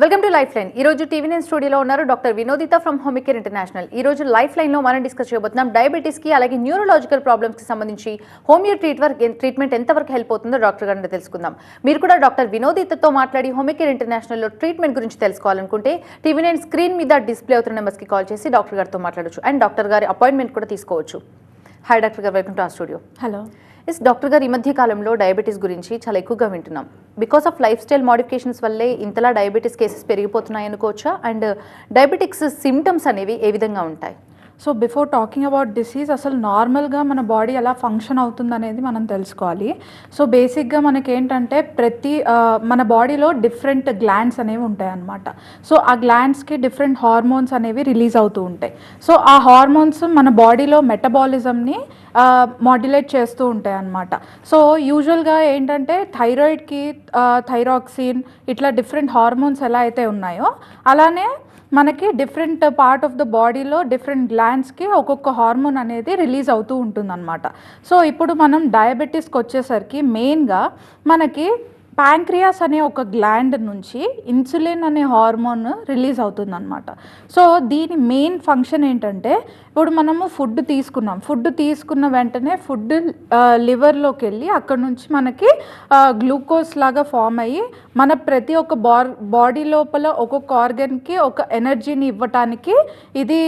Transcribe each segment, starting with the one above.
Welcome to life line. ఈ రోజు TV nine స్టూడియోలో ఉన్నారు డాక్టర్ వినోదిత ఫ్రమ్ హోమికేర్ ఇంటర్నేషనల్. ఈ రోజు లైఫ్ లైన్ లో మనం డిస్కస్ చేయబోతున్నాం డయాబెటీస్ కి అలాగే న్యూరలాజికల్ ప్రాబ్లమ్స్ కి సంబంధించి హోమియో ట్రీట్మెంట్ ఎంతవరకు హెల్ప్ అవుతుందో డాక్టర్ గారిని తెలుసుకుందాం. మీరు కూడా డాక్టర్ వినోదితతో మాట్లాడి హోమికేర్ ఇంటర్నేషనల్ లో ట్రీట్మెంట్ గురించి తెలుసుకోవాలనుకుంటే టీవీ నైన్ స్క్రీన్ మీద డిస్ప్లే అవుతున్న నెంబర్స్ కి కాల్ చేసి డాక్టర్ గారితో మాట్లాడొచ్చు అండ్ డాక్టర్ గారి అపాయింట్మెంట్ కూడా తీసుకోవచ్చు. హాయ్ డాక్టర్ గారు, వెల్కమ్ టు ఆ స్టూడియో. హలో. డాక్టర్ గారు, ఈ మధ్య కాలంలో డయాబెటీస్ గురించి చాలా ఎక్కువగా వింటున్నాం. Because of life style modifications వల్లే ఇంతలా డయాబెటీస్ కేసెస్ పెరిగిపోతున్నాయి అనుకోవచ్చా? అండ్ డయాబెటిక్స్ సిమ్టమ్స్ అనేవి ఏ విధంగా ఉంటాయి? So before talking about disease, అసలు నార్మల్గా మన బాడీ ఎలా ఫంక్షన్ అవుతుంది అనేది మనం తెలుసుకోవాలి. సో బేసిక్గా మనకేంటంటే మన బాడీలో డిఫరెంట్ గ్లాండ్స్ అనేవి ఉంటాయి అన్నమాట. సో ఆ గ్లాండ్స్కి డిఫరెంట్ హార్మోన్స్ అనేవి రిలీజ్ అవుతూ ఉంటాయి. సో ఆ హార్మోన్స్ మన బాడీలో మెటబాలిజంని మాడ్యులేట్ చేస్తూ ఉంటాయి అన్నమాట. సో యూజువల్గా ఏంటంటే థైరాయిడ్కి థైరాక్సిన్ ఇట్లా డిఫరెంట్ హార్మోన్స్ ఎలా అయితే ఉన్నాయో అలానే మనకి డిఫరెంట్ పార్ట్ ఆఫ్ ద బాడీలో డిఫరెంట్ గ్లాండ్స్కి ఒక్కొక్క హార్మోన్ అనేది రిలీజ్ అవుతూ ఉంటుందన్నమాట. సో ఇప్పుడు మనం డయాబెటీస్కి వచ్చేసరికి మెయిన్గా మనకి ప్యాంక్రియాస్ అనే ఒక గ్లాండ్ నుంచి ఇన్సులిన్ అనే హార్మోన్ రిలీజ్ అవుతుందన్నమాట. సో దీని మెయిన్ ఫంక్షన్ ఏంటంటే, ఇప్పుడు మనము ఫుడ్ తీసుకున్న వెంటనే ఫుడ్ లివర్లోకి వెళ్ళి అక్కడ నుంచి మనకి గ్లూకోజ్ లాగా ఫామ్ అయ్యి మన ప్రతి ఒక్క బాడీ లోపల ఒక్కొక్క ఆర్గన్కి ఒక ఎనర్జీని ఇవ్వటానికి ఇది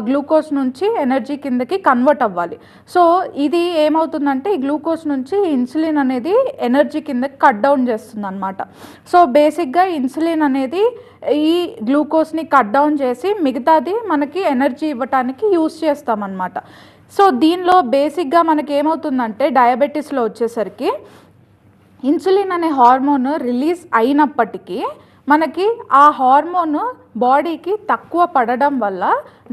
గ్లూకోజ్ నుంచి ఎనర్జీ కిందకి కన్వర్ట్ అవ్వాలి. సో ఇది ఏమవుతుందంటే ఈ గ్లూకోజ్ నుంచి ఇన్సులిన్ అనేది ఎనర్జీ కిందకి కట్ డౌన్ చేస్తుంది అన్నమాట. సో బేసిక్గా ఇన్సులిన్ అనేది ఈ గ్లూకోజ్ని కట్ డౌన్ చేసి మిగతాది మనకి ఎనర్జీ ఇవ్వటానికి యూస్ చేస్తామన్నమాట. సో దీనిలో బేసిక్గా మనకి ఏమవుతుందంటే డయాబెటీస్లో వచ్చేసరికి ఇన్సులిన్ అనే హార్మోన్ రిలీజ్ అయినప్పటికీ మనకి ఆ హార్మోన్ బాడీకి తక్కువ పడడం వల్ల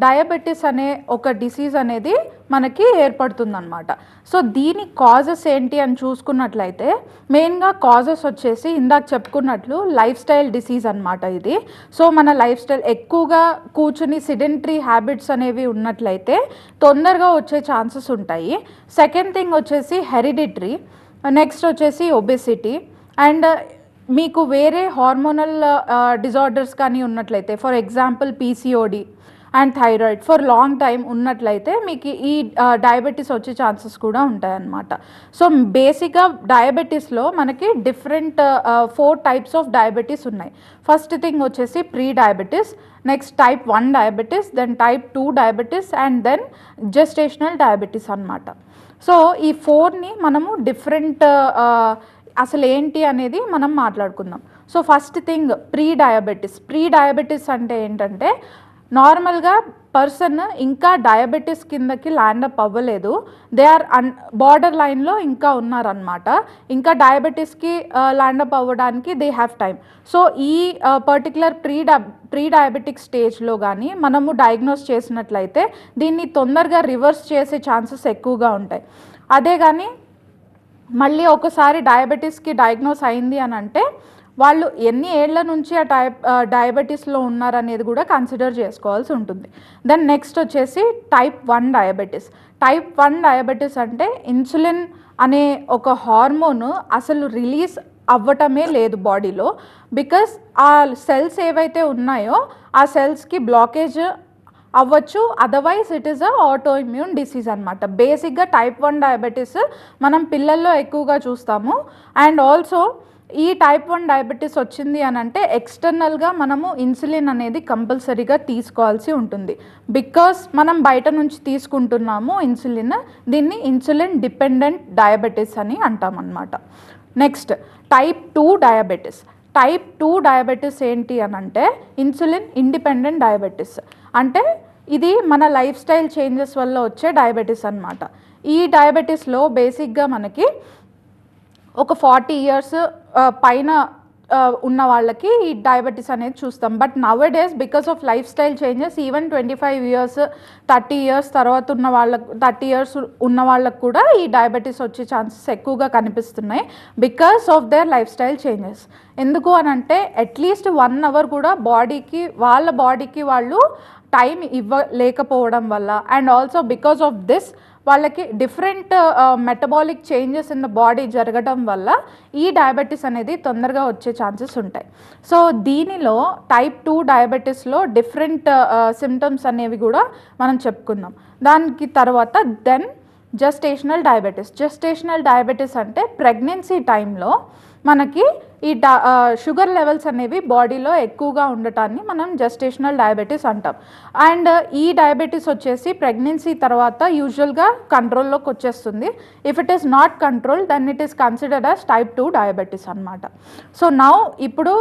డయాబెటీస్ అనే ఒక డిసీజ్ అనేది మనకి ఏర్పడుతుందన్నమాట. సో దీని కాజెస్ ఏంటి అని చూసుకున్నట్లయితే మెయిన్గా కాజెస్ వచ్చేసి ఇందాక చెప్పుకున్నట్లు లైఫ్ స్టైల్ డిసీజ్ అన్నమాట ఇది. సో మన లైఫ్ స్టైల్ ఎక్కువగా కూర్చుని సిడెంటరీ హ్యాబిట్స్ అనేవి ఉన్నట్లయితే తొందరగా వచ్చే ఛాన్సెస్ ఉంటాయి. సెకండ్ థింగ్ వచ్చేసి హెరిడిటరీ, నెక్స్ట్ వచ్చేసి ఒబెసిటీ అండ్ మీకు వేరే హార్మోనల్ డిజార్డర్స్ కానీ ఉన్నట్లయితే, for example PCOD and thyroid for long time ఉన్నట్లయితే మీకు ఈ డయాబెటీస్ వచ్చే ఛాన్సెస్ కూడా ఉంటాయన్నమాట. సో బేసిక్గా డయాబెటీస్లో మనకి డిఫరెంట్ 4 టైప్స్ ఆఫ్ డయాబెటీస్ ఉన్నాయి. ఫస్ట్ థింగ్ వచ్చేసి pre diabetes, next type 1 diabetes, then type 2 diabetes and then gestational diabetes అన్నమాట. సో ఈ 4ని మనము డిఫరెంట్ అసలు ఏంటి అనేది మనం మాట్లాడుకుందాం. So first thing pre diabetes అంటే ఏంటంటే, నార్మల్గా పర్సన్ ఇంకా డయాబెటీస్ కిందకి ల్యాండప్ అవ్వలేదు, దే ఆర్ బార్డర్ లైన్లో ఇంకా ఉన్నారనమాట. ఇంకా డయాబెటీస్కి ల్యాండప్ అవ్వడానికి దే హ్యావ్ టైం. సో ఈ పర్టికులర్ ప్రీ డయాబెటిక్ స్టేజ్లో కానీ మనము డయాగ్నోస్ చేసినట్లయితే దీన్ని తొందరగా రివర్స్ చేసే ఛాన్సెస్ ఎక్కువగా ఉంటాయి. అదే కానీ మళ్ళీ ఒకసారి డయాబెటీస్కి డయాగ్నోస్ అయింది అని అంటే వాళ్ళు ఎన్ని ఏళ్ల నుంచి ఆ డయాబెటీస్లో ఉన్నారనేది కూడా కన్సిడర్ చేసుకోవాల్సి ఉంటుంది. దెన్ నెక్స్ట్ వచ్చేసి టైప్ 1 డయాబెటీస్ అంటే ఇన్సులిన్ అనే ఒక హార్మోన్ అసలు రిలీజ్ అవ్వటమే లేదు బాడీలో. బికాస్ ఆ సెల్స్ ఏవైతే ఉన్నాయో ఆ సెల్స్కి బ్లాకేజ్ అవ్వచ్చు, otherwise it is auto immune disease అనమాట. బేసిక్గా టైప్ 1 డయాబెటీస్ మనం పిల్లల్లో ఎక్కువగా చూస్తాము. అండ్ ఆల్సో ఈ టైప్ 1 డయాబెటీస్ వచ్చింది అని అంటే ఎక్స్టర్నల్గా మనము ఇన్సులిన్ అనేది కంపల్సరీగా తీసుకోవాల్సి ఉంటుంది. బికాస్ మనం బయట నుంచి తీసుకుంటున్నాము ఇన్సులిన్, దీన్ని ఇన్సులిన్ డిపెండెంట్ డయాబెటీస్ అని అంటామన్నమాట. నెక్స్ట్ టైప్ 2 డయాబెటీస్ ఏంటి అని అంటే ఇన్సులిన్ ఇండిపెండెంట్ డయాబెటీస్. అంటే ఇది మన లైఫ్ స్టైల్ చేంజెస్ వల్ల వచ్చే డయాబెటీస్ అన్నమాట. ఈ డయాబెటీస్లో బేసిక్గా మనకి ఒక 40 ఇయర్స్ పైన ఉన్న వాళ్ళకి ఈ డయాబెటీస్ అనేది చూస్తాం. But now days because of life style changes even 25 years 30 years తర్వాత 30 ఇయర్స్ ఉన్న వాళ్ళకు కూడా ఈ డయాబెటీస్ వచ్చే ఛాన్సెస్ ఎక్కువగా కనిపిస్తున్నాయి because of their life style changes. ఎందుకు అని అంటే అట్లీస్ట్ 1 అవర్ కూడా వాళ్ళ బాడీకి వాళ్ళు టైం ఇవ్వలేకపోవడం వల్ల and also because of this వాళ్ళకి different metabolic changes in the body జరగడం వల్ల ఈ డయాబెటీస్ అనేది తొందరగా వచ్చే ఛాన్సెస్ ఉంటాయి. సో దీనిలో టైప్ 2 డయాబెటీస్లో డిఫరెంట్ సిమ్టమ్స్ అనేవి కూడా మనం చెప్పుకుందాం. దానికి తర్వాత దెన్ జెస్టేషనల్ డయాబెటీస్ అంటే ప్రెగ్నెన్సీ టైంలో మనకి ఈ షుగర్ లెవెల్స్ అనేవి బాడీలో ఎక్కువగా ఉండటాన్ని మనం జెస్టేషనల్ డయాబెటీస్ అంటాం. అండ్ ఈ డయాబెటీస్ వచ్చేసి ప్రెగ్నెన్సీ తర్వాత యూజువల్గా కంట్రోల్లోకి వచ్చేస్తుంది. If it is not control then it is considered as type 2 diabetes అనమాట. సో నౌ ఇప్పుడు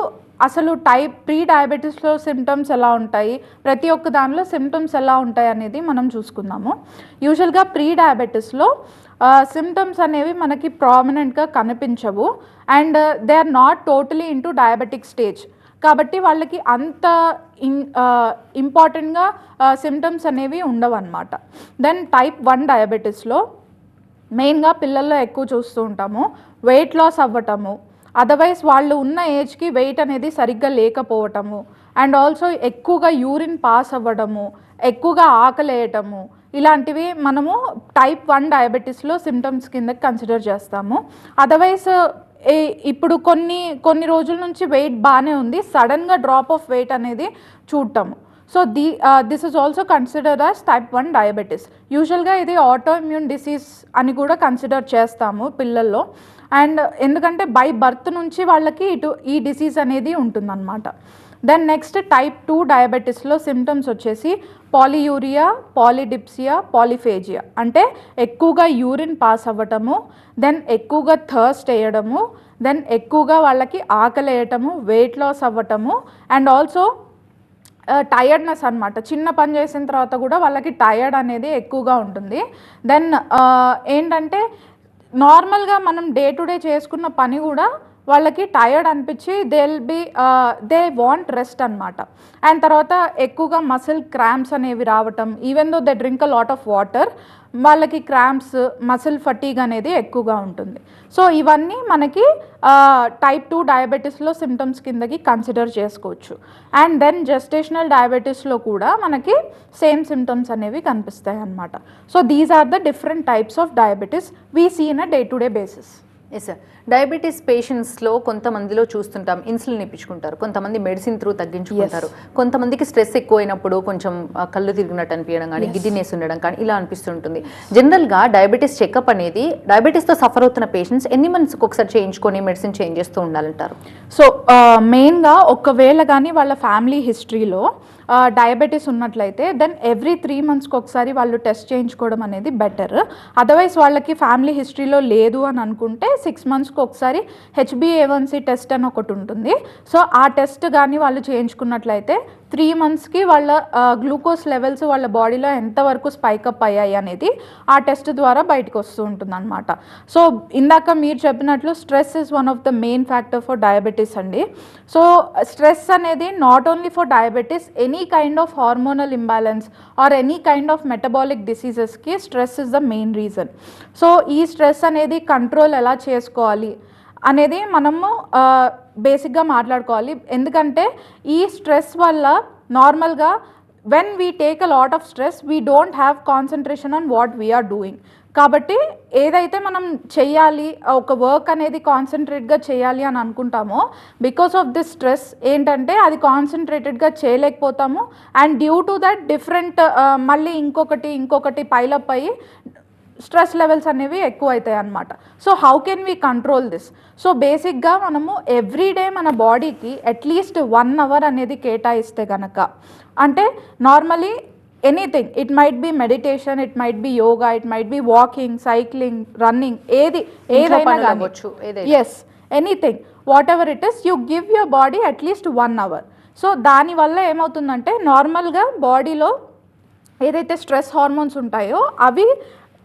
అసలు టైప్ 3 డయాబెటీస్లో సిమ్టమ్స్ ఎలా ఉంటాయి, ప్రతి ఒక్క దానిలో సిమ్టమ్స్ ఎలా ఉంటాయి అనేది మనం చూసుకుందాము. యూజువల్గా ప్రీ డయాబెటీస్లో సిమ్టమ్స్ అనేవి మనకి ప్రామినెంట్గా కనిపించవు and they are not totally into diabetic stage. కాబట్టి వాళ్ళకి అంత ఇంపార్టెంట్గా సిమ్టమ్స్ అనేవి ఉండవు అన్నమాట. దెన్ టైప్ 1 డయాబెటీస్లో మెయిన్గా పిల్లల్లో ఎక్కువ చూస్తూ ఉంటాము వెయిట్ లాస్ అవ్వటము, అదర్వైజ్ వాళ్ళు ఉన్న ఏజ్కి వెయిట్ అనేది సరిగ్గా లేకపోవటము, అండ్ ఆల్సో ఎక్కువగా యూరిన్ పాస్ అవ్వడము, ఎక్కువగా ఆకలేయటము, ఇలాంటివి మనము టైప్ 1 డయాబెటీస్లో సిమ్టమ్స్ కింద కన్సిడర్ చేస్తాము. అదర్వైజ్ ఇప్పుడు కొన్ని రోజుల నుంచి వెయిట్ బాగానే ఉంది, సడన్గా డ్రాప్ ఆఫ్ వెయిట్ అనేది చూడటము. So this is also consider as type 1 diabetes. యూజువల్గా ఇది ఆటో ఇమ్యూన్ డిసీజ్ అని కూడా కన్సిడర్ చేస్తాము పిల్లల్లో. అండ్ ఎందుకంటే బై బర్త్ నుంచి వాళ్ళకి ఈ డిసీజ్ అనేది ఉంటుందన్నమాట. దెన్ నెక్స్ట్ టైప్ 2 డయాబెటీస్లో సిమ్టమ్స్ వచ్చేసి పాలియూరియా, పాలిడిప్సియా, పాలిఫేజియా. అంటే ఎక్కువగా యూరిన్ పాస్ అవ్వటము, దెన్ ఎక్కువగా థర్స్ట్ వేయడము, దెన్ ఎక్కువగా వాళ్ళకి ఆకలి వేయటము, వెయిట్ లాస్ అవ్వటము, అండ్ ఆల్సో టయర్డ్నెస్ అనమాట. చిన్న పని చేసిన తర్వాత కూడా వాళ్ళకి టయర్డ్ అనేది ఎక్కువగా ఉంటుంది. దెన్ ఏంటంటే నార్మల్గా మనం డే టు డే చేసుకున్న పని కూడా వాళ్ళకి టయర్డ్ అనిపించి దే వాంట్ రెస్ట్ అనమాట. అండ్ తర్వాత ఎక్కువగా మసిల్ క్రాంప్స్ అనేవి రావటం, even though they drink a lot of water, వాళ్ళకి క్రాంప్స్, మసిల్ ఫటీగ్ అనేది ఎక్కువగా ఉంటుంది. సో ఇవన్నీ మనకి టైప్ 2 డయాబెటీస్లో సిమ్టమ్స్ కిందకి కన్సిడర్ చేసుకోవచ్చు. అండ్ దెన్ జెస్టేషనల్ డయాబెటీస్లో కూడా మనకి సేమ్ సిమ్టమ్స్ అనేవి కనిపిస్తాయి అన్నమాట. So these are the different types of diabetes we see in a day to day basis. Yes sir. Diabetes పేషెంట్స్లో కొంతమందిలో చూస్తుంటాం ఇన్సులిన్ ఇప్పించుకుంటారు, కొంతమంది మెడిసిన్ త్రూ తగ్గించుకుంటారు, కొంతమందికి స్ట్రెస్ ఎక్కువైనప్పుడు కొంచెం కళ్ళు తిరిగినట్టు అనిపించడం కానీ, గిడ్డినెస్ ఉండడం కానీ ఇలా అనిపిస్తుంటుంది. జనరల్గా డయాబెటీస్ చెకప్ అనేది డయాబెటీస్తో సఫర్ అవుతున్న పేషెంట్స్ ఎన్ని మంత్స్కి ఒకసారి చేయించుకొని మెడిసిన్ చేంజ్ చేస్తూ ఉండాలంటారు? సో మెయిన్గా ఒకవేళ కానీ వాళ్ళ ఫ్యామిలీ హిస్టరీలో డయాబెటీస్ ఉన్నట్లయితే దెన్ ఎవ్రీ 3 మంత్స్కి ఒకసారి వాళ్ళు టెస్ట్ చేయించుకోవడం అనేది బెటర్. అదర్వైజ్ వాళ్ళకి ఫ్యామిలీ హిస్టరీలో లేదు అని అనుకుంటే 6 మంత్స్కి ఒకసారి HbA1c టెస్ట్ అని ఒకటి ఉంటుంది. సో ఆ టెస్ట్ కానీ వాళ్ళు చేయించుకున్నట్లయితే 3 మంత్స్కి వాళ్ళ గ్లూకోజ్ లెవెల్స్ వాళ్ళ బాడీలో ఎంతవరకు స్పైకప్ అయ్యాయి అనేది ఆ టెస్ట్ ద్వారా బయటకు వస్తూ ఉంటుంది అనమాట. సో ఇందాక మీరు చెప్పినట్లు stress is one of the main factor for diabetes అండి. సో స్ట్రెస్ అనేది not only for diabetes, any kind of hormonal imbalance or any kind of metabolic డిసీజెస్కి stress is the main reason. So ఈ stress అనేది control ఎలా చేసుకోవాలి అనేది మనము బేసిక్గా మాట్లాడుకోవాలి. ఎందుకంటే ఈ స్ట్రెస్ వల్ల నార్మల్గా when we take a lot of stress we don't have concentration on what we are doing. కాబట్టి ఏదైతే మనం చెయ్యాలి, ఒక వర్క్ అనేది కాన్సన్ట్రేట్గా చేయాలి అని అనుకుంటామో బికాస్ ఆఫ్ దిస్ స్ట్రెస్ ఏంటంటే అది కాన్సన్ట్రేటెడ్గా చేయలేకపోతాము. And due to that different మళ్ళీ ఇంకొకటి పైలప్ అయ్యి స్ట్రెస్ లెవెల్స్ అనేవి ఎక్కువ అవుతాయి అన్నమాట. So how can we control this? So బేసిక్గా మనము ఎవ్రీడే మన బాడీకి అట్లీస్ట్ 1 అవర్ అనేది కేటాయిస్తే కనుక, అంటే normally anything, it might be meditation, it might be yoga, it might be walking, cycling, running, ఏదైనా కావచ్చు, yes anything whatever it is, you give your body at least 1 hour. So దానివల్ల ఏమవుతుందంటే నార్మల్గా బాడీలో ఏదైతే స్ట్రెస్ హార్మోన్స్ ఉంటాయో అవి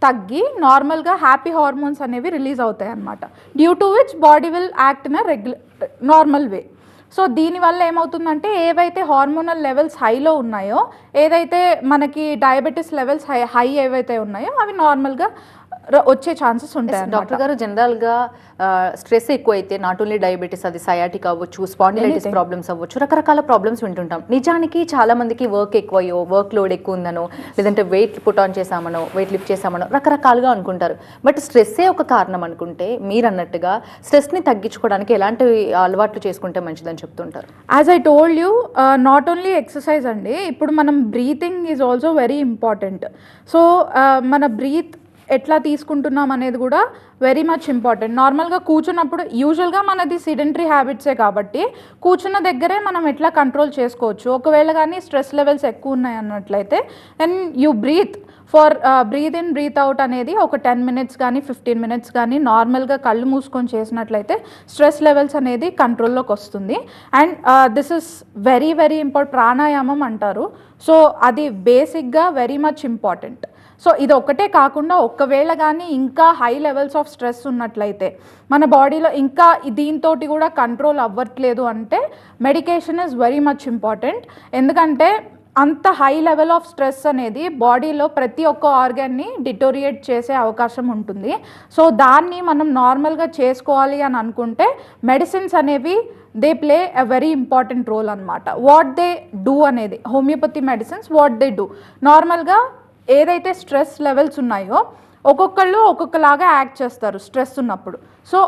తగ్గి నార్మల్గా హ్యాపీ హార్మోన్స్ అనేవి రిలీజ్ అవుతాయి అన్నమాట. Due to which body will act in a normal way. So దీనివల్ల ఏమవుతుందంటే ఏవైతే హార్మోనల్ లెవెల్స్ హైలో ఉన్నాయో, ఏదైతే మనకి డయాబెటీస్ లెవెల్స్ హై ఏవైతే ఉన్నాయో అవి వచ్చే ఛాన్సెస్ ఉంటాయి అన్నమాట. డాక్టర్ గారు జనరల్గా స్ట్రెస్ ఎక్కువ అయితే నాట్ ఓన్లీ డయాబెటీస్, అది సయాటిక్ అవ్వచ్చు, స్పాండిలైటిస్ ప్రాబ్లమ్స్ అవ్వచ్చు, రకరకాల ప్రాబ్లమ్స్ వింటుంటాం. నిజానికి చాలా మందికి వర్క్ ఎక్కువయ్యో, వర్క్ లోడ్ ఎక్కువ ఉందనో, లేదంటే వెయిట్ పుట్ ఆన్ చేసామనో, వెయిట్ లిఫ్ట్ చేసామనో రకరకాలుగా అనుకుంటారు. బట్ స్ట్రెస్సే ఒక కారణం అనుకుంటే మీరు అన్నట్టుగా స్ట్రెస్ని తగ్గించుకోవడానికి ఎలాంటి అలవాట్లు చేసుకుంటే మంచిదని చెప్తుంటారు? As I told you, not only exercise అండి, ఇప్పుడు మనం breathing is also very important. So మన బ్రీత్ ఎట్లా తీసుకుంటున్నాం అనేది కూడా వెరీ మచ్ ఇంపార్టెంట్. నార్మల్గా కూర్చున్నప్పుడు యూజువల్గా మనది సిడెంటరీ హ్యాబిట్సే కాబట్టి కూర్చున్న దగ్గరే మనం ఎట్లా కంట్రోల్ చేసుకోవచ్చు. ఒకవేళ కానీ స్ట్రెస్ లెవెల్స్ ఎక్కువ ఉన్నాయి అన్నట్లయితే then you breathe in breathe out అనేది ఒక 10 minutes కానీ 15 minutes కానీ నార్మల్గా కళ్ళు మూసుకొని చేసినట్లయితే స్ట్రెస్ లెవెల్స్ అనేది కంట్రోల్లోకి వస్తుంది. And this is very very important. ప్రాణాయామం అంటారు. సో అది బేసిక్గా వెరీ మచ్ ఇంపార్టెంట్. సో ఇది ఒక్కటే కాకుండా ఒకవేళ కానీ ఇంకా హై లెవెల్స్ ఆఫ్ స్ట్రెస్ ఉన్నట్లయితే మన బాడీలో ఇంకా దీంతో కూడా కంట్రోల్ అవ్వట్లేదు అంటే medication is very much important. ఎందుకంటే అంత హై లెవెల్ ఆఫ్ స్ట్రెస్ అనేది బాడీలో ప్రతి ఒక్క ఆర్గాన్ని డిటోరియేట్ చేసే అవకాశం ఉంటుంది. సో దాన్ని మనం నార్మల్గా చేసుకోవాలి అని అనుకుంటే మెడిసిన్స్ అనేవి they play a very important role అనమాట. వాట్ దే డూ అనేది homeopathy medicines what they do, నార్మల్గా ఏదైతే స్ట్రెస్ లెవెల్స్ ఉన్నాయో ఒక్కొక్కళ్ళు ఒక్కొక్కలాగా యాక్ట్ చేస్తారు స్ట్రెస్ ఉన్నప్పుడు. సో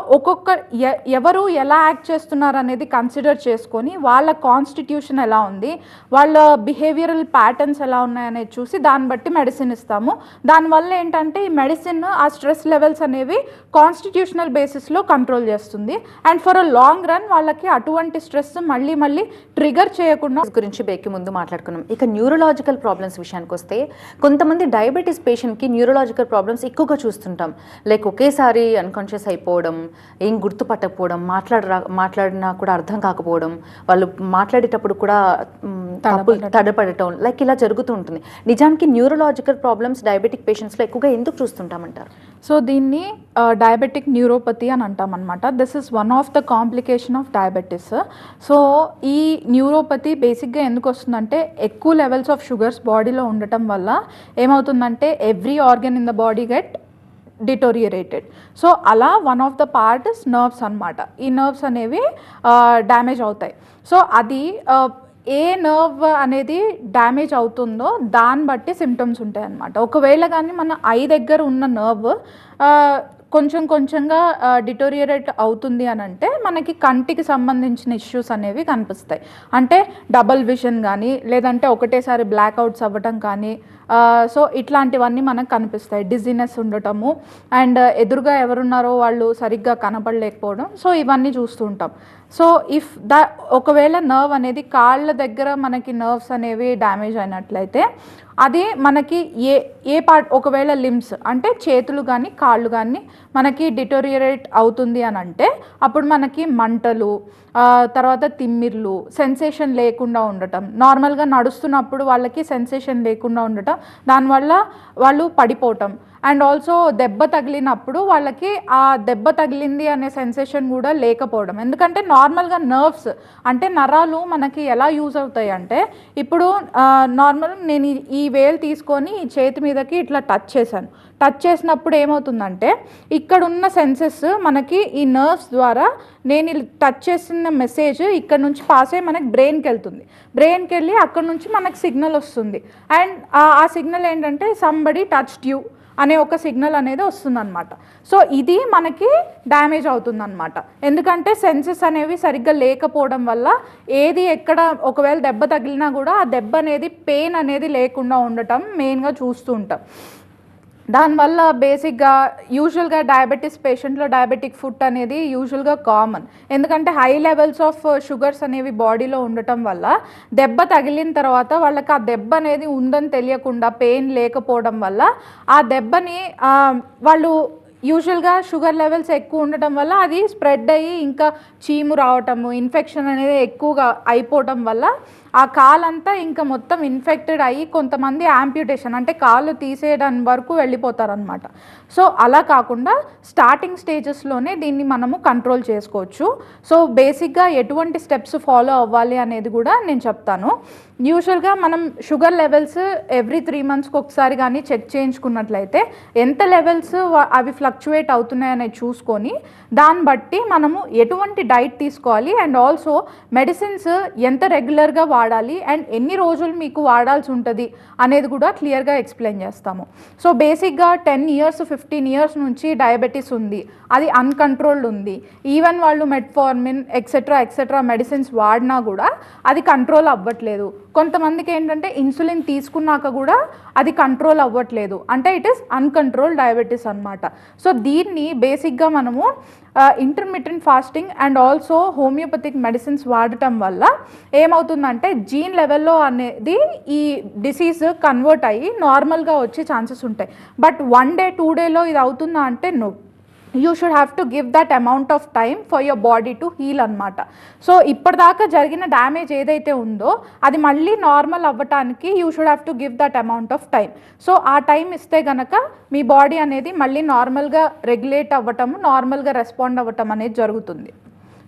ఎవరు ఎలా యాక్ట్ చేస్తున్నారు అనేది కన్సిడర్ చేసుకొని వాళ్ళ కాన్స్టిట్యూషన్ ఎలా ఉంది, వాళ్ళ బిహేవియరల్ ప్యాటర్న్స్ ఎలా ఉన్నాయనేది చూసి దాన్ని బట్టి మెడిసిన్ ఇస్తాము. దానివల్ల ఏంటంటే ఈ మెడిసిన్ ఆ స్ట్రెస్ లెవెల్స్ అనేవి కాన్స్టిట్యూషనల్ బేసిస్లో కంట్రోల్ చేస్తుంది. And for a long run వాళ్ళకి అటువంటి స్ట్రెస్ మళ్ళీ మళ్ళీ ట్రిగర్ చేయకుండా గురించి బేకి ముందు మాట్లాడుకున్నాం. ఇక న్యూరలాజికల్ ప్రాబ్లమ్స్ విషయానికి వస్తే కొంతమంది డయాబెటీస్ పేషెంట్కి న్యూరలాజికల్ ప్రాబ్లమ్స్ ఎక్కువగా చూస్తుంటాం. లైక్ ఒకేసారి అన్కాన్షియస్ అయిపోవడం, ఏం గుర్తుపట్టకపోవడం, మాట్లాడినా కూడా అర్థం కాకపోవడం, వాళ్ళు మాట్లాడేటప్పుడు కూడా తడపడటం, లైక్ ఇలా జరుగుతూ ఉంటుంది. నిజానికి న్యూరలాజికల్ ప్రాబ్లమ్స్ డయాబెటిక్ పేషెంట్స్లో ఎక్కువగా ఎందుకు చూస్తుంటామంటారు? సో దీన్ని డయాబెటిక్ న్యూరోపతి అని అంటాం అనమాట. This is one of the complication of diabetes. So ఈ న్యూరోపతి బేసిక్గా ఎందుకు వస్తుందంటే ఎక్కువ లెవెల్స్ ఆఫ్ షుగర్స్ బాడీలో ఉండటం వల్ల ఏమవుతుందంటే every organ in the body get deteriorated. So అలా one of the part is nerves అనమాట. ఈ నర్వ్స్ అనేవి డ్యామేజ్ అవుతాయి. సో అది ఏ నర్వ్ అనేది డ్యామేజ్ అవుతుందో దాన్ని బట్టి సిమ్టమ్స్ ఉంటాయి అన్నమాట. ఒకవేళ కానీ మన ఐ దగ్గర ఉన్న నర్వ్ కొంచెంగా డిటోరియేట్ అవుతుంది అని అంటే మనకి కంటికి సంబంధించిన ఇష్యూస్ అనేవి కనిపిస్తాయి. అంటే డబల్ విజన్ కానీ లేదంటే ఒకటేసారి బ్లాక్అవుట్స్ అవ్వటం కానీ, సో ఇట్లాంటివన్నీ మనకు కనిపిస్తాయి. డిజీనెస్ ఉండటము అండ్ ఎదురుగా ఎవరున్నారో వాళ్ళు సరిగ్గా కనపడలేకపోవడం, సో ఇవన్నీ చూస్తూ ఉంటాం. సో ఒకవేళ నర్వ్ అనేది కాళ్ళ దగ్గర మనకి నర్వ్స్ అనేవి డ్యామేజ్ అయినట్లయితే అది మనకి ఏ పార్ట్, ఒకవేళ లిమ్స్ అంటే చేతులు కానీ కాళ్ళు కానీ మనకి డిటోరియేట్ అవుతుంది అని అంటే అప్పుడు మనకి మంటలు, తర్వాత తిమ్మిర్లు, సెన్సేషన్ లేకుండా ఉండటం, నార్మల్గా నడుస్తున్నప్పుడు వాళ్ళకి సెన్సేషన్ లేకుండా ఉండటం, దానివల్ల వాళ్ళు పడిపోవటం, అండ్ ఆల్సో దెబ్బ తగిలినప్పుడు వాళ్ళకి ఆ దెబ్బ తగిలింది అనే సెన్సేషన్ కూడా లేకపోవడం. ఎందుకంటే నార్మల్గా నర్వ్స్ అంటే నరాలు మనకి ఎలా యూజ్ అవుతాయి అంటే ఇప్పుడు నార్మల్ నేను ఈ వేలు తీసుకొని ఈ చేతి మీదకి ఇట్లా టచ్ చేసినప్పుడు ఏమవుతుందంటే ఇక్కడ ఉన్న సెన్సెస్ మనకి ఈ నర్వ్స్ ద్వారా నేను టచ్ చేసిన మెసేజ్ ఇక్కడ నుంచి పాస్ అయ్యి మనకి బ్రెయిన్కి వెళ్తుంది. బ్రెయిన్కి వెళ్ళి అక్కడ నుంచి మనకి సిగ్నల్ వస్తుంది. అండ్ ఆ సిగ్నల్ ఏంటంటే సంబడి టచ్డ్ యూ అనే ఒక సిగ్నల్ అనేది వస్తుందన్నమాట. సో ఇది మనకి డ్యామేజ్ అవుతుందన్నమాట. ఎందుకంటే సెన్సెస్ అనేవి సరిగ్గా లేకపోవడం వల్ల ఏది ఎక్కడ ఒకవేళ దెబ్బ తగిలినా కూడా ఆ దెబ్బ అనేది పెయిన్ అనేది లేకుండా ఉండటం మెయిన్గా చూస్తూ ఉంటాం. దానివల్ల బేసిక్గా యూజువల్గా డయాబెటీస్ పేషెంట్లో డయాబెటిక్ ఫుట్ అనేది యూజువల్గా కామన్. ఎందుకంటే హై లెవెల్స్ ఆఫ్ షుగర్స్ అనేవి బాడీలో ఉండటం వల్ల దెబ్బ తగిలిన తర్వాత వాళ్ళకి ఆ దెబ్బ అనేది ఉందని తెలియకుండా పెయిన్ లేకపోవడం వల్ల ఆ దెబ్బని వాళ్ళు యూజువల్గా షుగర్ లెవెల్స్ ఎక్కువ ఉండటం వల్ల అది స్ప్రెడ్ అయ్యి ఇంకా చీము రావటము, ఇన్ఫెక్షన్ అనేది ఎక్కువగా అయిపోవటం వల్ల ఆ కాలంతా ఇంకా మొత్తం ఇన్ఫెక్టెడ్ అయ్యి కొంతమంది యాంప్యూటేషన్ అంటే కాళ్ళు తీసేయడం వరకు వెళ్ళిపోతారనమాట. సో అలా కాకుండా స్టార్టింగ్ స్టేజెస్లోనే దీన్ని మనము కంట్రోల్ చేసుకోవచ్చు. సో బేసిక్గా ఎటువంటి స్టెప్స్ ఫాలో అవ్వాలి అనేది కూడా నేను చెప్తాను. యూజువల్గా మనం షుగర్ లెవెల్స్ ఎవ్రీ 3 monthsకి ఒకసారి కానీ చెక్ చేయించుకున్నట్లయితే ఎంత లెవెల్స్ అవి ఫ్లక్చువేట్ అవుతున్నాయనేది చూసుకొని దాన్ని బట్టి మనము ఎటువంటి డైట్ తీసుకోవాలి అండ్ ఆల్సో మెడిసిన్స్ ఎంత రెగ్యులర్గా వాడాలి అండ్ ఎన్ని రోజులు మీకు వాడాల్సి ఉంటుంది అనేది కూడా క్లియర్గా ఎక్స్ప్లెయిన్ చేస్తాము. సో బేసిక్గా 10 years 15 years నుంచి డయాబెటీస్ ఉంది, అది అన్కంట్రోల్డ్ ఉంది, ఈవెన్ వాళ్ళు మెట్ఫార్మిన్ ఎక్సెట్రా మెడిసిన్స్ వాడినా కూడా అది కంట్రోల్ అవ్వట్లేదు. కొంతమందికి ఏంటంటే ఇన్సులిన్ తీసుకున్నాక కూడా అది కంట్రోల్ అవ్వట్లేదు, అంటే ఇట్ ఈస్ అన్కంట్రోల్డ్ డయాబెటీస్ అనమాట. సో దీన్ని బేసిక్గా మనము intermittent fasting and also homoeopathic medicines వాడటం వల్ల ఏమవుతుందంటే జీన్ లెవెల్లో అనేది ఈ డిసీజ్ కన్వర్ట్ అయ్యి నార్మల్గా వచ్చే ఛాన్సెస్ ఉంటాయి. బట్ 1 day 2 daysలో ఇది అవుతుందా అంటే no, you should have to give that amount of time for your body to heal అనమాట. సో ఇప్పటిదాకా జరిగిన డ్యామేజ్ ఏదైతే ఉందో అది మళ్ళీ నార్మల్ అవ్వటానికి you should have to give that amount of time. So ఆ టైం ఇస్తే గనక మీ బాడీ అనేది మళ్ళీ నార్మల్గా రెగ్యులేట్ అవ్వటము, నార్మల్గా రెస్పాండ్ అవ్వటం అనేది జరుగుతుంది.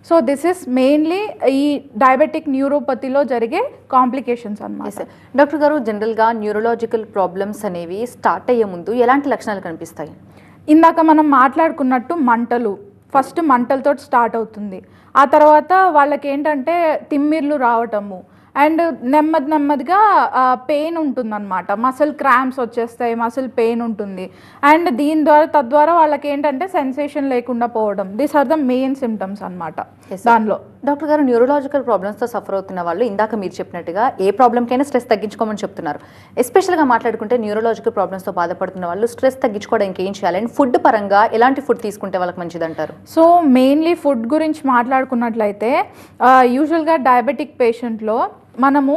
సో దిస్ ఇస్ మెయిన్లీ ఈ డయాబెటిక్ న్యూరోపతిలో జరిగే కాంప్లికేషన్స్ అన్నమాట. డాక్టర్ గారు, జనరల్గా న్యూరలాజికల్ ప్రాబ్లమ్స్ అనేవి స్టార్ట్ అయ్యే ముందు ఎలాంటి లక్షణాలు కనిపిస్తాయి? ఇందాక మనం మాట్లాడుకున్నట్టు మంటలు, ఫస్ట్ మంటలతో స్టార్ట్ అవుతుంది. ఆ తర్వాత వాళ్ళకి ఏంటంటే తిమ్మిర్లు రావటము అండ్ నెమ్మదిగా పెయిన్ ఉంటుందన్నమాట, మసిల్ క్రాంప్స్ వచ్చేస్తాయి, మసిల్ పెయిన్ ఉంటుంది అండ్ తద్వారా వాళ్ళకి ఏంటంటే సెన్సేషన్ లేకుండా పోవడం. These are the main symptoms అనమాట. దానిలో డాక్టర్ గారు, న్యూరలాజికల్ ప్రాబ్లమ్స్తో సఫర్ అవుతున్న వాళ్ళు ఇందాక మీరు చెప్పినట్టుగా ఏ ప్రాబ్లంకైనా స్ట్రెస్ తగ్గించుకోమని చెప్తున్నారు. ఎస్పెషల్గా మాట్లాడుకుంటే న్యూరలాజికల్ ప్రాబ్లమ్స్తో బాధపడుతున్న వాళ్ళు స్ట్రెస్ తగ్గించుకోవడానికి ఏం చేయాలి అండ్ ఫుడ్ పరంగా ఎలాంటి ఫుడ్ తీసుకుంటే వాళ్ళకి మంచిది అంటారు? సో మెయిన్లీ ఫుడ్ గురించి మాట్లాడుకున్నట్లయితే యూజువల్గా డయాబెటిక్ పేషెంట్లో మనము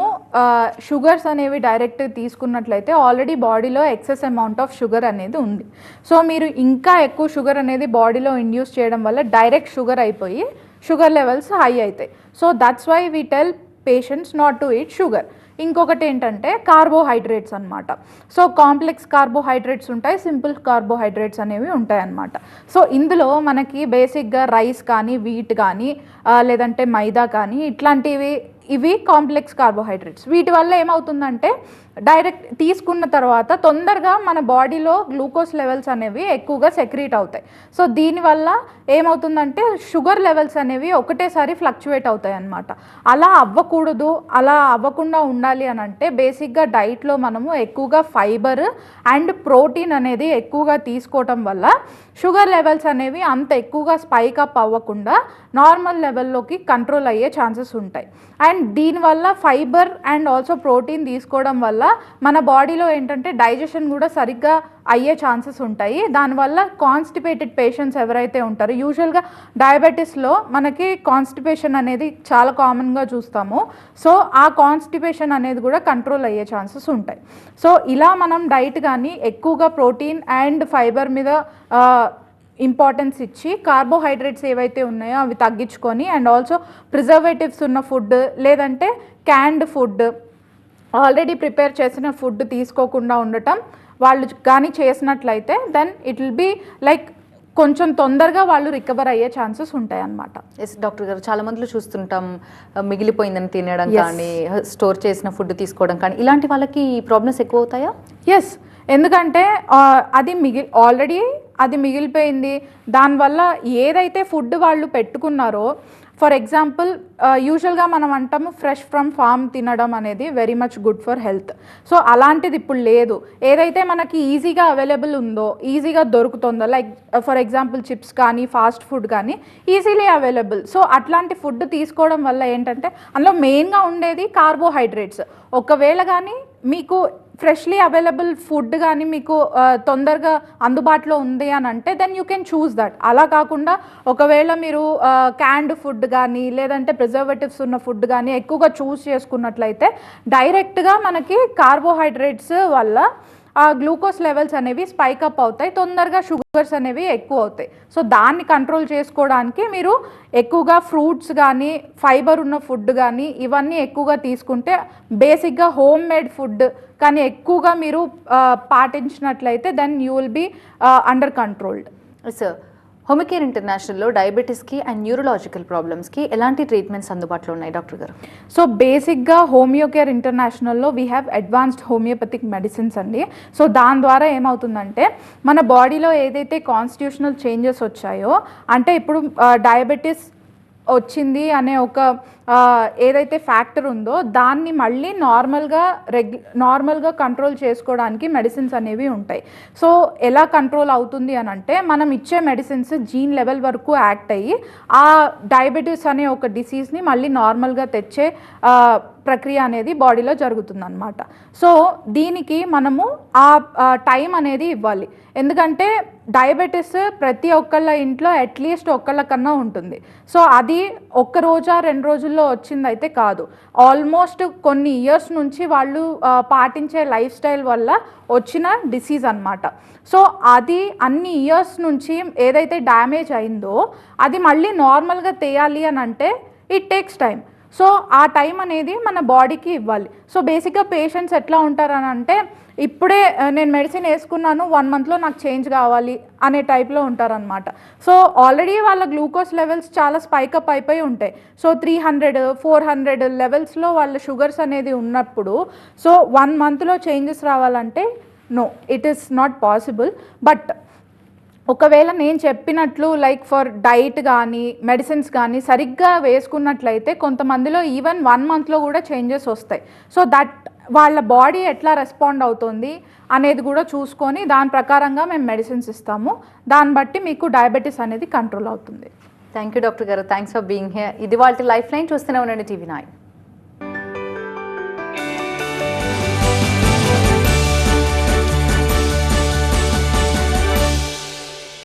షుగర్స్ అనేవి డైరెక్ట్ తీసుకున్నట్లయితే ఆల్రెడీ బాడీలో ఎక్సెస్ అమౌంట్ ఆఫ్ షుగర్ అనేది ఉంది. సో మీరు ఇంకా ఎక్కువ షుగర్ అనేది బాడీలో ఇండ్యూస్ చేయడం వల్ల డైరెక్ట్ షుగర్ అయిపోయి షుగర్ లెవెల్స్ హై అవుతాయి. So that's why we tell patients not to eat sugar. ఇంకొకటి ఏంటంటే కార్బోహైడ్రేట్స్ అనమాట. సో కాంప్లెక్స్ కార్బోహైడ్రేట్స్ ఉంటాయి, సింపుల్ కార్బోహైడ్రేట్స్ అనేవి ఉంటాయి అన్నమాట. సో ఇందులో మనకి బేసిక్గా రైస్ కానీ, వీట్ కానీ, లేదంటే మైదా కానీ ఇవి కాంప్లెక్స్ కార్బోహైడ్రేట్స్. వీటి వల్ల ఏమవుతుందంటే డైరెక్ట్ తీసుకున్న తర్వాత తొందరగా మన బాడీలో గ్లూకోజ్ లెవెల్స్ అనేవి ఎక్కువగా సెక్రీట్ అవుతాయి. సో దీనివల్ల ఏమవుతుందంటే షుగర్ లెవెల్స్ అనేవి ఒకటేసారి ఫ్లక్చువేట్ అవుతాయి అన్నమాట. అలా అవ్వకూడదు. అలా అవ్వకుండా ఉండాలి అని అంటే బేసిక్గా డైట్లో మనము ఎక్కువగా ఫైబర్ అండ్ ప్రోటీన్ అనేది ఎక్కువగా తీసుకోవటం వల్ల షుగర్ లెవెల్స్ అనేవి అంత ఎక్కువగా స్పైక్ అప్ అవ్వకుండా నార్మల్ లెవెల్లోకి కంట్రోల్ అయ్యే ఛాన్సెస్ ఉంటాయి. అండ్ దీనివల్ల ఫైబర్ అండ్ ఆల్సో ప్రోటీన్ తీసుకోవడం వల్ల మన బాడీలో ఏంటంటే డైజెషన్ కూడా సరిగ్గా అయ్యే ఛాన్సెస్ ఉంటాయి. దానివల్ల కాన్స్టిపేటెడ్ పేషెంట్స్ ఎవరైతే ఉంటారో, యూజువల్గా డయాబెటీస్లో మనకి కాన్స్టిపేషన్ అనేది చాలా కామన్గా చూస్తాము. సో ఆ కాన్స్టిపేషన్ అనేది కూడా కంట్రోల్ అయ్యే ఛాన్సెస్ ఉంటాయి. సో ఇలా మనం డైట్ కానీ ఎక్కువగా ప్రోటీన్ అండ్ ఫైబర్ మీద ఇంపార్టెన్స్ ఇచ్చి కార్బోహైడ్రేట్స్ ఏవైతే ఉన్నాయో అవి తగ్గించుకొని అండ్ ఆల్సో ప్రిజర్వేటివ్స్ ఉన్న ఫుడ్ లేదంటే క్యాన్డ్ ఫుడ్, ఆల్రెడీ ప్రిపేర్ చేసిన ఫుడ్ తీసుకోకుండా ఉండటం వాళ్ళు కానీ చేసినట్లయితే then it will be like కొంచెం తొందరగా వాళ్ళు రికవర్ అయ్యే ఛాన్సెస్ ఉంటాయి అన్నమాట. ఎస్ డాక్టర్ గారు, చాలా మందిలో చూస్తుంటాం మిగిలిపోయిందని తినడం కానీ, స్టోర్ చేసిన ఫుడ్ తీసుకోవడం కానీ, ఇలాంటి వాళ్ళకి ఈ ప్రాబ్లమ్స్ ఎక్కువ అవుతాయా? ఎస్, ఎందుకంటే ఆల్రెడీ అది మిగిలిపోయింది. దానివల్ల ఏదైతే ఫుడ్ వాళ్ళు పెట్టుకున్నారో, ఫర్ ఎగ్జాంపుల్ యూజువల్గా మనం అంటాము ఫ్రెష్ ఫ్రమ్ ఫామ్ తినడం అనేది very much good for health. So అలాంటిది ఇప్పుడు లేదు. ఏదైతే మనకి ఈజీగా అవైలబుల్ ఉందో, ఈజీగా దొరుకుతుందో, లైక్ ఫర్ ఎగ్జాంపుల్ చిప్స్ కానీ, ఫాస్ట్ ఫుడ్ కానీ ఈజీలీ అవైలబుల్. సో అట్లాంటి ఫుడ్ తీసుకోవడం వల్ల ఏంటంటే అందులో మెయిన్గా ఉండేది కార్బోహైడ్రేట్స్. ఒకవేళ కానీ మీకు ఫ్రెష్లీ అవైలబుల్ ఫుడ్ కానీ మీకు తొందరగా అందుబాటులో ఉంది అని అంటే then you can choose that. అలా కాకుండా ఒకవేళ మీరు క్యాన్డ్ ఫుడ్ కానీ లేదంటే ప్రిజర్వేటివ్స్ ఉన్న ఫుడ్ కానీ ఎక్కువగా చూస్ చేసుకున్నట్లయితే డైరెక్ట్గా మనకి కార్బోహైడ్రేట్స్ వల్ల ఆ గ్లూకోజ్ లెవెల్స్ అనేవి స్పైక్ అప్ అవుతాయి, తొందరగా షుగర్స్ అనేవి ఎక్కువ అవుతాయి. సో దాన్ని కంట్రోల్ చేసుకోవడానికి మీరు ఎక్కువగా ఫ్రూట్స్ కానీ, ఫైబర్ ఉన్న ఫుడ్ కానీ ఇవన్నీ ఎక్కువగా తీసుకుంటే, బేసిక్గా హోమ్ మేడ్ ఫుడ్ కానీ ఎక్కువగా మీరు పాటించినట్లయితే then you will be under controlled. Sir, Homeocare ఇంటర్నేషనల్లో డయాబెటీస్కి అండ్ న్యూరలాజికల్ ప్రాబ్లమ్స్కి ఎలాంటి ట్రీట్మెంట్స్ అందుబాటులో ఉన్నాయి డాక్టర్ గారు? సో బేసిక్గా హోమియోకేర్ ఇంటర్నేషనల్లో we have advanced homeopathic medicines అండి. సో దాని ద్వారా ఏమవుతుందంటే మన బాడీలో ఏదైతే కాన్స్టిట్యూషనల్ చేంజెస్ వచ్చాయో, అంటే ఇప్పుడు డయాబెటీస్ వచ్చింది అనే ఒక ఏదైతే ఫ్యాక్టర్ ఉందో దాన్ని మళ్ళీ నార్మల్గా కంట్రోల్ చేసుకోవడానికి మెడిసిన్స్ అనేవి ఉంటాయి. సో ఎలా కంట్రోల్ అవుతుంది అని అంటే, మనం ఇచ్చే మెడిసిన్స్ జీన్ లెవెల్ వరకు యాక్ట్ అయ్యి ఆ డయాబెటీస్ అనే ఒక డిసీజ్ని మళ్ళీ నార్మల్గా తెచ్చే ప్రక్రియ అనేది బాడీలో జరుగుతుందన్నమాట. సో దీనికి మనము ఆ టైం అనేది ఇవ్వాలి. ఎందుకంటే డయాబెటీస్ ప్రతి ఒక్కళ్ళ ఇంట్లో అట్లీస్ట్ ఒక్కళ్ళకన్నా ఉంటుంది. సో అది ఒక్క రోజా 2 రోజుల్లో వచ్చిందైతే కాదు, ఆల్మోస్ట్ కొన్ని ఇయర్స్ నుంచి వాళ్ళు పాటించే లైఫ్ స్టైల్ వల్ల వచ్చిన డిసీజ్ అన్నమాట. సో అది అన్ని ఇయర్స్ నుంచి ఏదైతే డ్యామేజ్ అయిందో అది మళ్ళీ నార్మల్గా తేయాలి అని అంటే ఇట్ టేక్స్ టైం. సో ఆ టైం అనేది మన బాడీకి ఇవ్వాలి. సో బేసిక్గా పేషెంట్స్ ఎట్లా ఉంటారని అంటే, ఇప్పుడే నేను మెడిసిన్ వేసుకున్నాను 1 మంత్లో నాకు చేంజ్ కావాలి అనే టైప్లో ఉంటారనమాట. సో ఆల్రెడీ వాళ్ళ గ్లూకోజ్ లెవెల్స్ చాలా స్పైకప్ అయిపోయి ఉంటాయి. సో 300, 400 లెవెల్స్లో వాళ్ళ షుగర్స్ అనేది ఉన్నప్పుడు సో 1 మంత్లో చేంజెస్ రావాలంటే no, it is not possible. But ఒకవేళ నేను చెప్పినట్లు లైక్ ఫర్ డైట్ కానీ మెడిసిన్స్ కానీ సరిగ్గా వేసుకున్నట్లయితే కొంతమందిలో ఈవెన్ 1 మంత్లో కూడా చేంజెస్ వస్తాయి. సో దట్ వాళ్ళ బాడీ ఎట్లా రెస్పాండ్ అవుతుంది అనేది కూడా చూసుకొని దాని ప్రకారంగా మేము మెడిసిన్స్ ఇస్తాము. దాన్ని బట్టి మీకు డయాబెటీస్ అనేది కంట్రోల్ అవుతుంది. థ్యాంక్ యూ డాక్టర్ గారు, థ్యాంక్స్ ఫర్ బీయింగ్ హియర్. ఇది వాళ్ళ లైఫ్ లైన్. చూస్తూనే ఉండండి TV9.